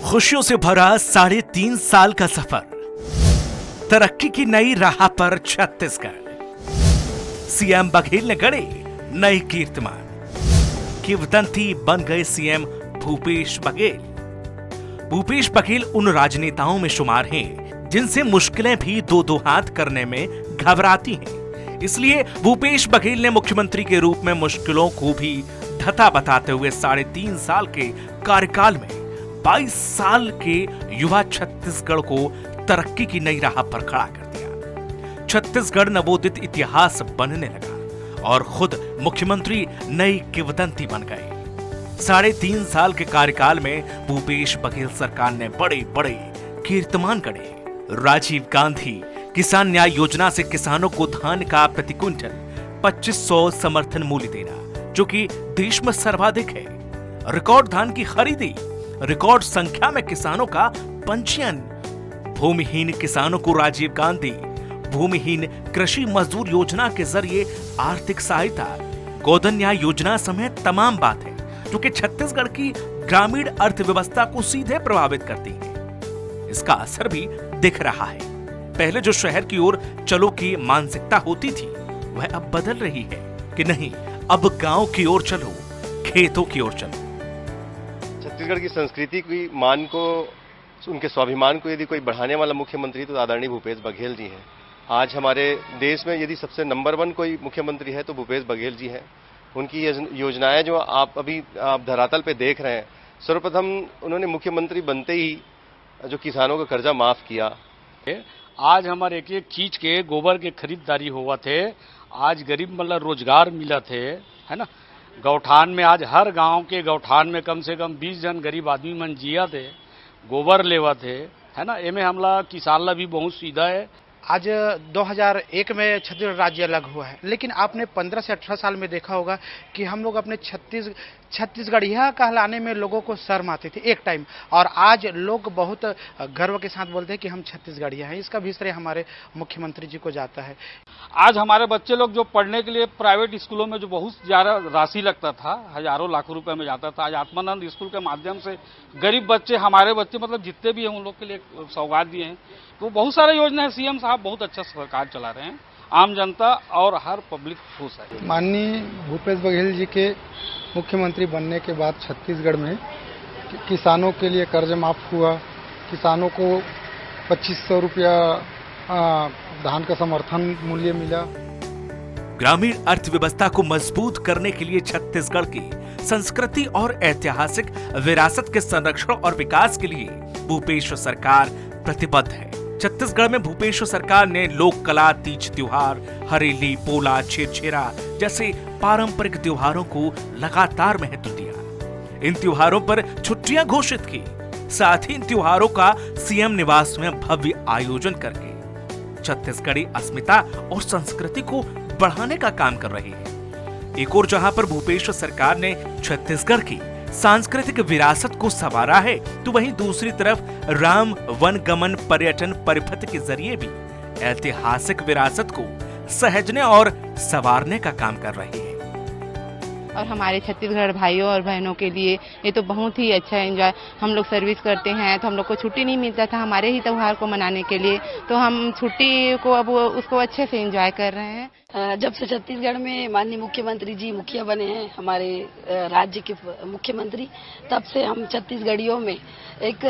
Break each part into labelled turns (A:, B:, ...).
A: खुशियों से भरा 3.5 साल का सफर, तरक्की की नई राह पर छत्तीसगढ़। सीएम बघेल ने गढ़े नए कीर्तिमान, किंवदंती बन गए सीएम भूपेश बघेल। भूपेश बघेल उन राजनेताओं में शुमार हैं जिनसे मुश्किलें भी दो हाथ करने में घबराती हैं। इसलिए भूपेश बघेल ने मुख्यमंत्री के रूप में मुश्किलों को भी धता बताते हुए 3.5 साल के कार्यकाल में 22 साल के युवा छत्तीसगढ़ को तरक्की की नई राह पर खड़ा कर दिया। छत्तीसगढ़ नवोदित इतिहास बनने लगा और खुद मुख्यमंत्री नई किंवदंती बन गए। 3.5 साल के कार्यकाल में भूपेश बघेल सरकार ने बड़े बड़े कीर्तिमान गढ़े। राजीव गांधी किसान न्याय योजना से किसानों को धान का प्रति क्विंटल 2500 समर्थन मूल्य देना, जो कि देश में सर्वाधिक है। रिकॉर्ड धान की खरीदी, रिकॉर्ड संख्या में किसानों का पंजीयन, भूमिहीन किसानों को राजीव गांधी भूमिहीन कृषि मजदूर योजना के जरिए आर्थिक सहायता, गोधन न्याय योजना समेत तमाम बातें जो कि छत्तीसगढ़ की ग्रामीण अर्थव्यवस्था को सीधे प्रभावित करती है। इसका असर भी दिख रहा है। पहले जो शहर की ओर चलो की मानसिकता होती थी, वह अब बदल रही है कि नहीं, अब गांव की ओर चलो, खेतों की ओर चलो।
B: छत्तीसगढ़ की संस्कृति की मान को, उनके स्वाभिमान को यदि कोई बढ़ाने वाला मुख्यमंत्री तो आदरणीय भूपेश बघेल जी हैं। आज हमारे देश में यदि सबसे नंबर 1 कोई मुख्यमंत्री है तो भूपेश बघेल जी हैं। उनकी योजनाएं जो आप धरातल पे देख रहे हैं, सर्वप्रथम उन्होंने मुख्यमंत्री बनते ही जो किसानों का कर्जा माफ किया।
C: आज हमारे एक चीज के गोबर के खरीदारी हुआ थे, आज गरीब मतलब रोजगार मिला थे, है ना। गौठान में आज हर गांव के गौठान में कम से कम 20 जन गरीब आदमी मन जिया थे, गोबर लेवा थे, है ना। एमे हमला किसान ला भी बहुत सुविधा है।
D: आज 2001 में छत्तीसगढ़ राज्य अलग हुआ है, लेकिन आपने 15 से 18 साल में देखा होगा कि हम लोग अपने छत्तीसगढ़िया कहलाने में लोगों को शर्म आती थी एक टाइम, और आज लोग बहुत गर्व के साथ बोलते हैं कि हम छत्तीसगढ़िया हैं। इसका भी श्रेय हमारे मुख्यमंत्री जी को जाता है।
C: आज हमारे बच्चे लोग जो पढ़ने के लिए प्राइवेट स्कूलों में जो बहुत ज्यादा राशि लगता था, हजारों लाखों रुपए में जाता था, आज आत्मानंद स्कूल के माध्यम से गरीब बच्चे, हमारे बच्चे मतलब जितने भी हैं उन लोग के लिए सौगात दिए हैं। तो बहुत सारे योजना है, सीएम साहब बहुत अच्छा सरकार चला रहे हैं, आम जनता और हर पब्लिक खुश है।
E: माननीय भूपेश बघेल जी के मुख्यमंत्री बनने के बाद छत्तीसगढ़ में किसानों के लिए कर्ज माफ हुआ, किसानों को 2500 रुपया धान का समर्थन मूल्य मिला।
A: ग्रामीण अर्थव्यवस्था को मजबूत करने के लिए छत्तीसगढ़ की संस्कृति और ऐतिहासिक विरासत के संरक्षण और विकास के लिए भूपेश सरकार प्रतिबद्ध है। छत्तीसगढ़ में भूपेश सरकार ने लोक कला, तीज त्योहार, हरेली, पोला, छेरछेरा जैसे पारंपरिक त्योहारों को लगातार महत्व दिया। इन त्योहारों पर छुट्टियां घोषित की, साथ ही इन त्योहारों का सीएम निवास में भव्य आयोजन करके छत्तीसगढ़ी अस्मिता और संस्कृति को बढ़ाने का काम कर रही है। एक और जहां पर भूपेश सरकार ने छत्तीसगढ़ की सांस्कृतिक विरासत को संवारा है, तो वहीं दूसरी तरफ राम वनगमन पर्यटन परिपथ के जरिए भी ऐतिहासिक विरासत को सहेजने और संवारने का काम कर रही है।
F: और हमारे छत्तीसगढ़ भाइयों और बहनों के लिए ये तो बहुत ही अच्छा एंजॉय। हम लोग सर्विस करते हैं तो हम लोग को छुट्टी नहीं मिलता था हमारे ही त्योहार को मनाने के लिए, तो हम छुट्टी को अब उसको अच्छे से एंजॉय कर रहे हैं।
G: जब से छत्तीसगढ़ में माननीय मुख्यमंत्री जी मुखिया बने हैं, हमारे राज्य के मुख्यमंत्री, तब से हम छत्तीसगढ़ियों में एक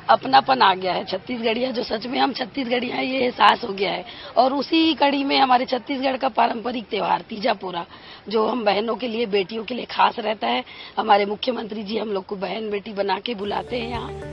G: अपनापन आ गया है। छत्तीसगढ़िया जो सच में हम छत्तीसगढ़िया हैं, ये एहसास हो गया है। और उसी कड़ी में हमारे छत्तीसगढ़ का पारंपरिक त्योहार तीजा पोरा, जो हम बहनों के लिए, बेटियों के लिए खास रहता है। हमारे मुख्यमंत्री जी हम लोग को बहन बेटी बना के बुलाते हैं यहाँ।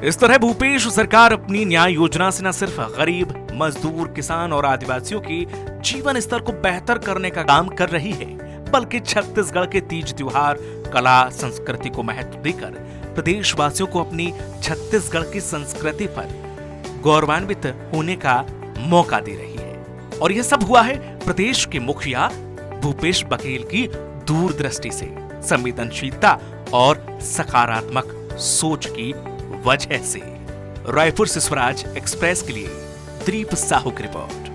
A: इस तरह भूपेश सरकार अपनी न्याय योजना से न सिर्फ गरीब, मजदूर, किसान और आदिवासियों की जीवन स्तर को बेहतर करने का काम कर रही है, बल्कि छत्तीसगढ़ के तीज त्योहार, कला, संस्कृति को महत्व देकर प्रदेशवासियों को अपनी छत्तीसगढ़ की संस्कृति पर गौरवान्वित होने का मौका दे रही है। और यह सब हुआ है प्रदेश के मुखिया भूपेश बघेल की दूरदृष्टि से, संवेदनशीलता और सकारात्मक सोच की वजह से। रायपुर से स्वराज एक्सप्रेस के लिए दीप साहू की रिपोर्ट।